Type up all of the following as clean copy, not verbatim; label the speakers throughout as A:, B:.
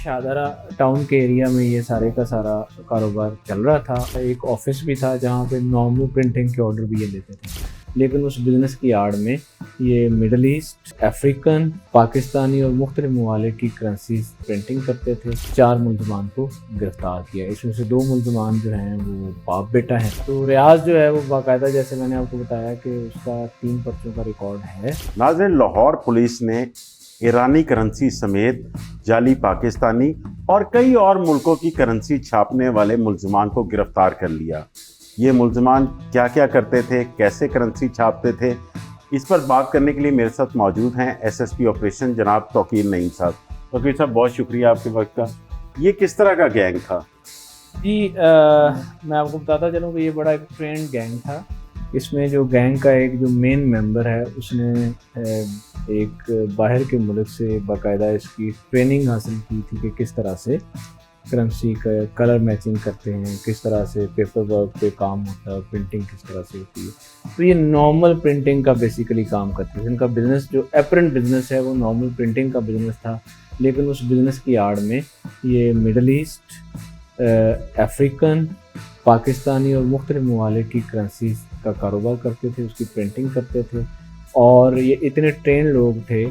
A: Shahdara town کے area میں یہ سارے کا سارا کاروبار چل رہا تھا. ایک آفس بھی تھا جہاں پہ نارمل پرنٹنگ کے آرڈر بھی یہ لیتے تھے, لیکن اس بزنس کی آڑ میں یہ مڈل ایسٹ, افریقن, پاکستانی اور مختلف ممالک کی کرنسیز پرنٹنگ کرتے تھے. 4 ملزمان کو گرفتار کیا. اس میں سے 2 ملزمان جو ہیں وہ باپ بیٹا ہیں. تو ریاض جو ہے وہ باقاعدہ, جیسے میں نے آپ کو بتایا کہ اس کا 3 پرچوں کا ریکارڈ ہے.
B: ناظرین, لاہور پولیس نے ایرانی کرنسی سمیت جعلی پاکستانی اور کئی اور ملکوں کی کرنسی چھاپنے والے ملزمان کو گرفتار کر لیا. یہ ملزمان کیا کیا کرتے تھے, کیسے کرنسی چھاپتے تھے, اس پر بات کرنے کے لیے میرے ساتھ موجود ہیں ایس ایس پی آپریشن جناب توقیر نعیم صاحب. توقیر صاحب, بہت شکریہ آپ کے وقت کا. یہ کس طرح کا گینگ تھا؟
A: جی, میں آپ کو بتاتا چلوں کہ یہ بڑا ایک ٹرینڈ گینگ تھا. اس میں جو گینگ کا ایک جو مین ممبر ہے اس نے ایک باہر کے ملک سے باقاعدہ اس کی ٹریننگ حاصل کی تھی کہ کس طرح سے کرنسی کا کلر میچنگ کرتے ہیں, کس طرح سے پیپر ورک پہ کام ہوتا ہے, پرنٹنگ کس طرح سے ہوتی ہے. تو یہ نارمل پرنٹنگ کا بیسیکلی کام کرتے ہیں. ان کا بزنس جو اپرنٹ بزنس ہے وہ نارمل پرنٹنگ کا بزنس تھا, لیکن اس بزنس کی آڑ میں یہ مڈل ایسٹ, افریقن, پاکستانی اور مختلف ممالک کی کرنسیز کا کاروبار کرتے تھے, اس کی پرنٹنگ کرتے تھے. اور یہ اتنے ٹرین لوگ تھے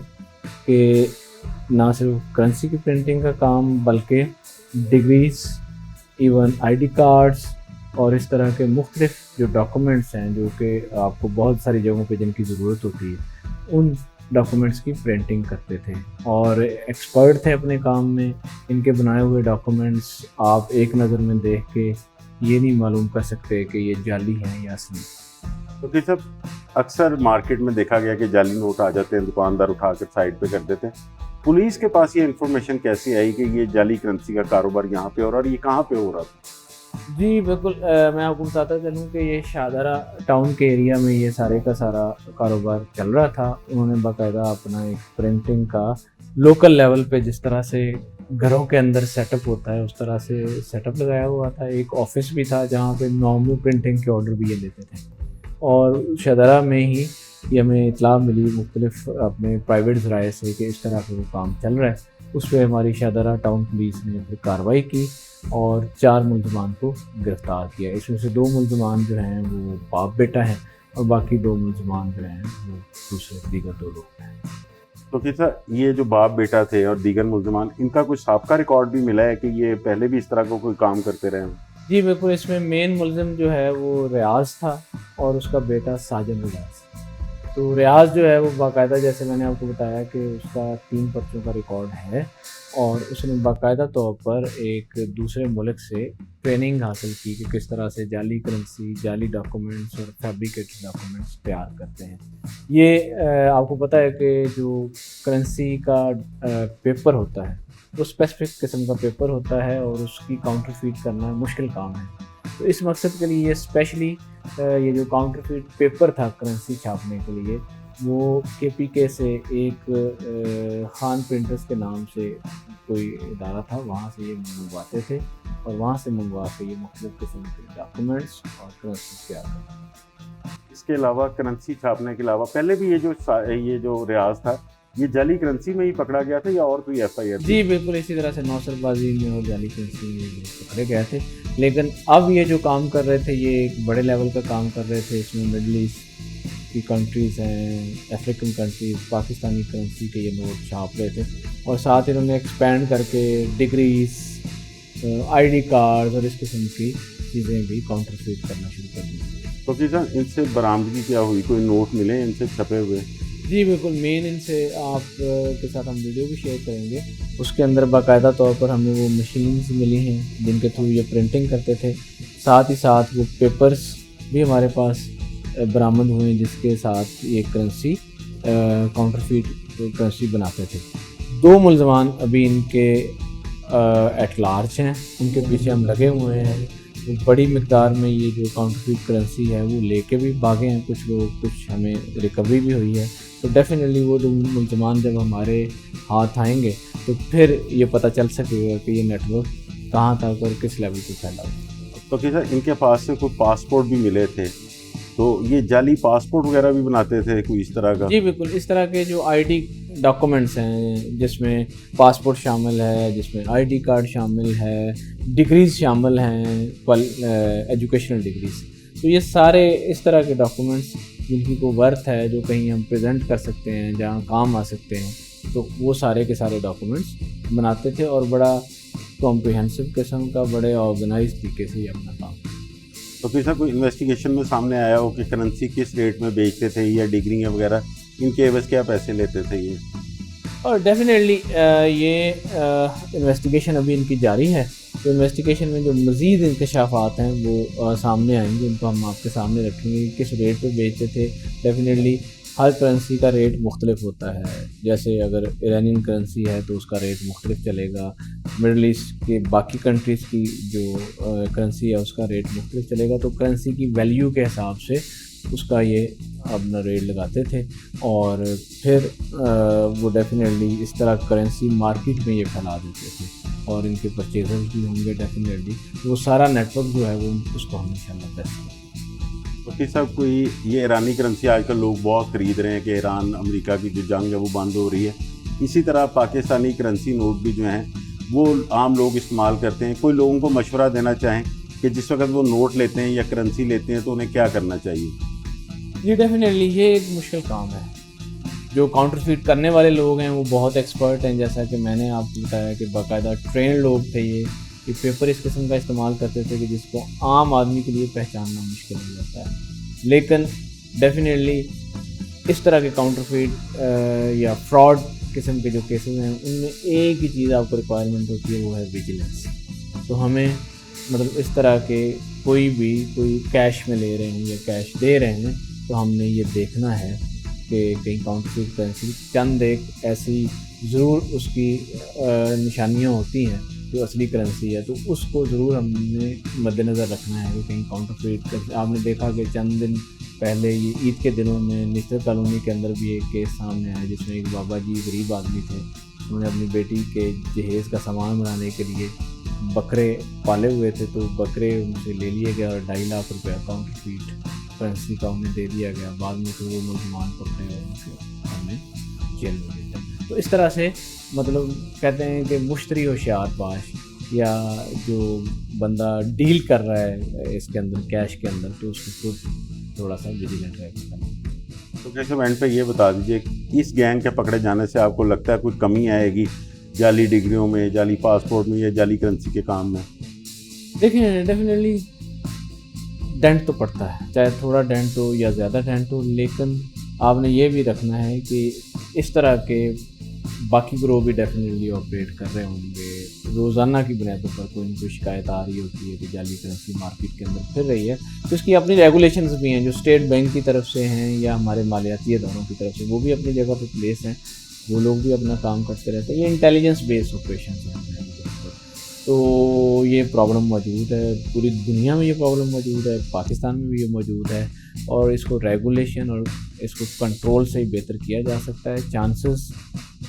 A: کہ نہ صرف کرنسی کی پرنٹنگ کا کام بلکہ degrees, even I D cards اور اس طرح کے مختلف جو ڈاکومنٹس ہیں جو کہ آپ کو بہت ساری جگہوں پہ جن کی ضرورت ہوتی ہے, ان ڈاکومنٹس کی پرنٹنگ کرتے تھے اور ایکسپرٹ تھے اپنے کام میں. ان کے بنائے ہوئے ڈاکومنٹس آپ ایک نظر میں دیکھ کے یہ نہیں معلوم کر سکتے کہ یہ جعلی ہیں یا اصلی.
B: تو کہ سب اکثر مارکیٹ میں دیکھا گیا کہ جعلی نوٹ آ جاتے ہیں, دکاندار اٹھا کر سائڈ پہ کر دیتے ہیں. پولیس کے پاس یہ انفارمیشن کیسی آئی کہ یہ جعلی کرنسی کا کاروبار یہاں پہ ہو رہا ہے, اور یہ کہاں پہ ہو رہا تھا؟
A: جی بالکل, میں آپ کو بتاتا چلوں کہ یہ شادرہ ٹاؤن کے ایریا میں یہ سارے کا سارا کاروبار چل رہا تھا. انہوں نے باقاعدہ اپنا ایک پرنٹنگ کا لوکل لیول پہ جس طرح سے گھروں کے اندر سیٹ اپ ہوتا ہے اس طرح سے سیٹ اپ لگایا ہوا تھا. ایک آفس بھی تھا جہاں پہ نارمل پرنٹنگ کے آرڈر بھی یہ لیتے تھے. اور شادرہ میں ہی یہ ہمیں اطلاع ملی مختلف اپنے پرائیویٹ ذرائع سے کہ اس طرح کا وہ کام چل رہا ہے. اس پہ ہماری شادرہ ٹاؤن پولیس نے پھر کارروائی کی اور 4 ملزمان کو گرفتار کیا. اس میں سے 2 ملزمان جو ہیں وہ باپ بیٹا ہیں اور باقی 2 ملزمان جو ہیں وہ دوسرے دیگر 2 لوگ ہیں.
B: تو کیسا یہ جو باپ بیٹا تھے اور دیگر ملزمان, ان کا کوئی سابقہ ریکارڈ بھی ملا ہے کہ یہ پہلے بھی اس طرح کا کوئی کام کرتے رہے ہیں؟
A: جی بالکل, اس میں مین ملزم جو ہے وہ ریاض تھا اور اس کا بیٹا ساجد ریاض. تو ریاض جو ہے وہ باقاعدہ, جیسے میں نے آپ کو بتایا کہ اس کا 3 پرچوں کا ریکارڈ ہے اور اس نے باقاعدہ طور پر ایک دوسرے ملک سے ٹریننگ حاصل کی کہ کس طرح سے جعلی کرنسی, جعلی ڈاکومنٹس اور فیبریکیٹڈ ڈاکومنٹس تیار کرتے ہیں. یہ آپ کو پتہ ہے کہ جو کرنسی کا پیپر ہوتا ہے وہ اسپیسیفک قسم کا پیپر ہوتا ہے اور اس کی کاؤنٹر فیٹ کرنا مشکل کام ہے. تو اس مقصد کے لیے یہ اسپیشلی یہ جو کاؤنٹر فیٹ پیپر تھا کرنسی چھاپنے کے لیے, وہ کے پی کے سے ایک خان پرنٹرز کے نام سے کوئی ادارہ تھا, وہاں سے یہ منگواتے تھے اور وہاں سے منگوا کے یہ مختلف قسم کے ڈاکومنٹس اور کرنسی تیار کرتے ہیں.
B: اس کے علاوہ کرنسی چھاپنے کے علاوہ پہلے بھی یہ جو ریاض تھا یہ جعلی کرنسی میں ہی پکڑا گیا تھا یا اور کوئی ایف آئی آر؟
A: جی بالکل, اسی طرح سے نوسر بازی میں اور جعلی کرنسی میں پکڑے گئے تھے. لیکن اب یہ جو کام کر رہے تھے یہ ایک بڑے لیول کا کام کر رہے تھے. اس میں مڈل ایسٹ کی کنٹریز ہیں, افریقن کنٹریز, پاکستانی کرنسی کے یہ نوٹ چھاپ رہے تھے اور ساتھ انہوں نے ایکسپینڈ کر کے ڈگریز, آئی ڈی کارڈ اور اس قسم کی چیزیں بھی کاؤنٹر فیٹ کرنا شروع کر دی.
B: تو کیسا ان سے برآمدگی کیا ہوئی, کوئی نوٹ ملے ان سے چھپے ہوئے؟
A: جی بالکل, مین ان سے آپ کے ساتھ ہم ویڈیو بھی شیئر کریں گے. اس کے اندر باقاعدہ طور پر ہمیں وہ مشینز ملی ہیں جن کے تھرو یہ پرنٹنگ کرتے تھے. ساتھ ہی ساتھ وہ پیپرز بھی ہمارے پاس برآمد ہوئے ہیں جس کے ساتھ یہ کرنسی کاؤنٹر فیٹ کرنسی بناتے تھے. 2 ملزمان ابھی ان کے ایٹ لارج ہیں, ان کے پیچھے ہم لگے ہوئے ہیں. بڑی مقدار میں یہ جو کاؤنٹر فیٹ کرنسی ہے وہ لے کے بھی بھاگے ہیں کچھ لوگ, کچھ ہمیں ریکوری بھی ہوئی ہے. تو ڈیفینیٹلی وہ 2 ملزمان جب ہمارے ہاتھ آئیں گے تو پھر یہ پتہ چل سکے گا کہ یہ نیٹ ورک کہاں تک اور کس لیول پہ پھیلا ہوا.
B: تو کیسا ان کے پاس سے کوئی پاسپورٹ بھی ملے تھے تو یہ جعلی پاسپورٹ وغیرہ بھی بناتے تھے کوئی اس طرح کا؟
A: جی بالکل، اس طرح کے جو آئی ڈی ڈاکومنٹس ہیں جس میں پاسپورٹ شامل ہے، جس میں آئی ڈی کارڈ شامل ہے، ڈگریز شامل ہیں، ایجوکیشنل ڈگریز، تو یہ سارے اس طرح کے ڈاکومنٹس جن کی کوئی ورتھ ہے، جو کہیں ہم پریزنٹ کر سکتے ہیں، جہاں کام آ سکتے ہیں، تو وہ سارے کے سارے ڈاکومنٹس بناتے تھے اور بڑا کمپریہنسو قسم کا، بڑے آرگنائز طریقے سے یہ اپنا کام۔
B: تو کسی کوئی انویسٹیگیشن میں سامنے آیا ہو کہ کرنسی کس ریٹ میں بیچتے تھے یا ڈگریاں وغیرہ ان کے عوض کیا پیسے لیتے تھے یہ؟
A: اور ڈیفینیٹلی یہ انویسٹیگیشن ابھی ان کی جاری ہے، تو انویسٹیگیشن میں جو مزید انکشافات ہیں وہ سامنے آئیں گے، ان کو ہم آپ کے سامنے رکھیں گے کس ریٹ پہ بیچتے تھے۔ ڈیفینیٹلی ہر کرنسی کا ریٹ مختلف ہوتا ہے، جیسے اگر ایرانین کرنسی ہے تو اس کا ریٹ مختلف چلے گا، مڈل ایسٹ کے باقی کنٹریز کی جو کرنسی ہے اس کا ریٹ مختلف چلے گا، تو کرنسی کی ویلیو کے حساب سے اس کا یہ اپنا ریٹ لگاتے تھے، اور پھر وہ ڈیفینیٹلی اس طرح کرنسی مارکیٹ میں یہ پھیلا دیتے تھے، اور ان کے پرچیزرز بھی ہوں گے ڈیفینیٹلی، وہ سارا نیٹ ورک جو ہے وہ اس کو ہم انشاءاللہ پیسے۔
B: وکیل صاحب، کوئی یہ ایرانی کرنسی آج کل لوگ بہت خرید رہے ہیں کہ ایران امریکہ کی جو جنگ ہے وہ بند ہو رہی ہے، اسی طرح پاکستانی کرنسی نوٹ بھی جو ہیں وہ عام لوگ استعمال کرتے ہیں، کوئی لوگوں کو مشورہ دینا چاہیں کہ جس وقت وہ نوٹ لیتے ہیں یا کرنسی لیتے ہیں تو انہیں کیا کرنا چاہیے؟
A: جی ڈیفینیٹلی یہ ایک مشکل کام ہے، جو کاؤنٹر فیٹ کرنے والے لوگ ہیں وہ بہت ایکسپرٹ ہیں، جیسا کہ میں نے آپ کو بتایا کہ باقاعدہ ٹرینڈ لوگ تھے، یہ پیپر اس قسم کا استعمال کرتے تھے کہ جس کو عام آدمی کے لیے پہچاننا مشکل ہو جاتا ہے، لیکن ڈیفینیٹلی اس طرح کے کاؤنٹر فیٹ یا فراڈ قسم کے جو کیسز ہیں ان میں ایک ہی چیز آپ کو ریکوائرمنٹ ہوتی ہے، وہ ہے ویجیلنس۔ تو ہمیں مطلب اس طرح کے کوئی کیش میں لے رہے ہیں یا کیش دے رہے ہیں تو ہم نے یہ دیکھنا ہے کہ کہیں کاؤنٹر فیٹ کرنسی چند ایک ایسی ضرور اس کی نشانیاں ہوتی ہیں جو اصلی کرنسی ہے، تو اس کو ضرور ہم نے مد نظر رکھنا ہے کہ کہیں کاؤنٹر فیٹ۔ آپ نے دیکھا کہ چند دن پہلے یہ عید کے دنوں میں نشتر کالونی کے اندر بھی ایک کیس سامنے آیا جس میں ایک بابا جی غریب آدمی تھے، انہوں نے اپنی بیٹی کے جہیز کا سامان بنانے کے لیے بکرے پالے ہوئے تھے، تو بکرے ان سے لے لیے گیا اور 2.5 لاکھ روپیہ کاؤنٹر فیٹ کرنسی کا انہیں دے دیا گیا۔ بعد میں پھر وہ ملزمان پکڑے اور ان سے ہم نے جیل میں لے دیا۔ تو اس طرح سے مطلب کہتے ہیں کہ مشتری ہوشیار باش، یا جو بندہ ڈیل کر رہا ہے اس کے اندر کیش کے اندر، تو اس کو خود تھوڑا سا ویجیلنٹ رہنا۔
B: تو کیسے اینڈ پہ یہ بتا دیجیے اس گینگ کے پکڑے جانے سے آپ کو لگتا ہے کوئی کمی آئے گی جعلی ڈگریوں میں، جعلی پاسپورٹ میں یا جعلی کرنسی کے کام میں؟
A: دیکھیں ڈیفینیٹلی ڈینٹ تو پڑتا ہے، چاہے تھوڑا ڈینٹ ہو یا زیادہ ڈینٹ ہو، لیکن آپ نے یہ بھی رکھنا ہے کہ اس طرح کے باقی گروہ بھی ڈیفینیٹلی آپریٹ کر رہے ہوں گے، روزانہ کی بنیادوں پر کوئی نہ کوئی شکایت آ رہی ہوتی ہے کہ جعلی کرنسی مارکیٹ کے اندر پھر رہی ہے، تو اس کی اپنی ریگولیشنز بھی ہیں جو اسٹیٹ بینک کی طرف سے ہیں یا ہمارے مالیاتی اداروں کی طرف سے، وہ بھی اپنی جگہ پہ پلیس ہیں، وہ لوگ بھی اپنا کام کرتے رہتے ہیں۔ یہ انٹیلیجنس بیسڈ آپریشنز ہیں، تو یہ پرابلم موجود ہے، پوری دنیا میں یہ پرابلم موجود ہے، پاکستان میں بھی یہ موجود ہے، اور اس کو ریگولیشن اور اس کو کنٹرول سے ہی بہتر کیا جا سکتا ہے۔ چانسز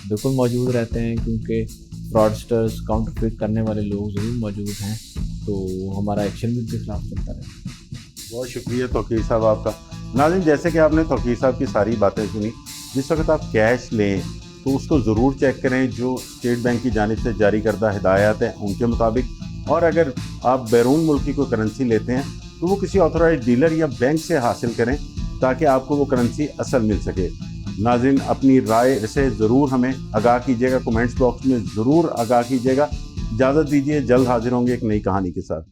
A: بالکل موجود رہتے ہیں کیونکہ فراڈسٹرز، کاؤنٹر فیٹ کرنے والے لوگ ضرور موجود ہیں، تو ہمارا ایکشن بھی ان کے خلاف چلتا رہتا ہے۔
B: بہت شکریہ توقیر صاحب آپ کا۔ ناظرین، جیسے کہ آپ نے توقیر صاحب کی ساری باتیں سنی، جس وقت آپ کیش لیں تو اس کو ضرور چیک کریں جو اسٹیٹ بینک کی جانب سے جاری کردہ ہدایات ہیں ان کے مطابق، اور اگر آپ بیرون ملک کی کوئی کرنسی لیتے ہیں تو وہ کسی آتھورائز ڈیلر یا بینک سے حاصل کریں تاکہ آپ کو وہ کرنسی اصل مل سکے۔ ناظرین، اپنی رائے سے ضرور ہمیں آگاہ کیجیے گا، کمنٹس باکس میں ضرور آگاہ کیجیے گا۔ اجازت دیجیے، جلد حاضر ہوں گے ایک نئی کہانی کے ساتھ۔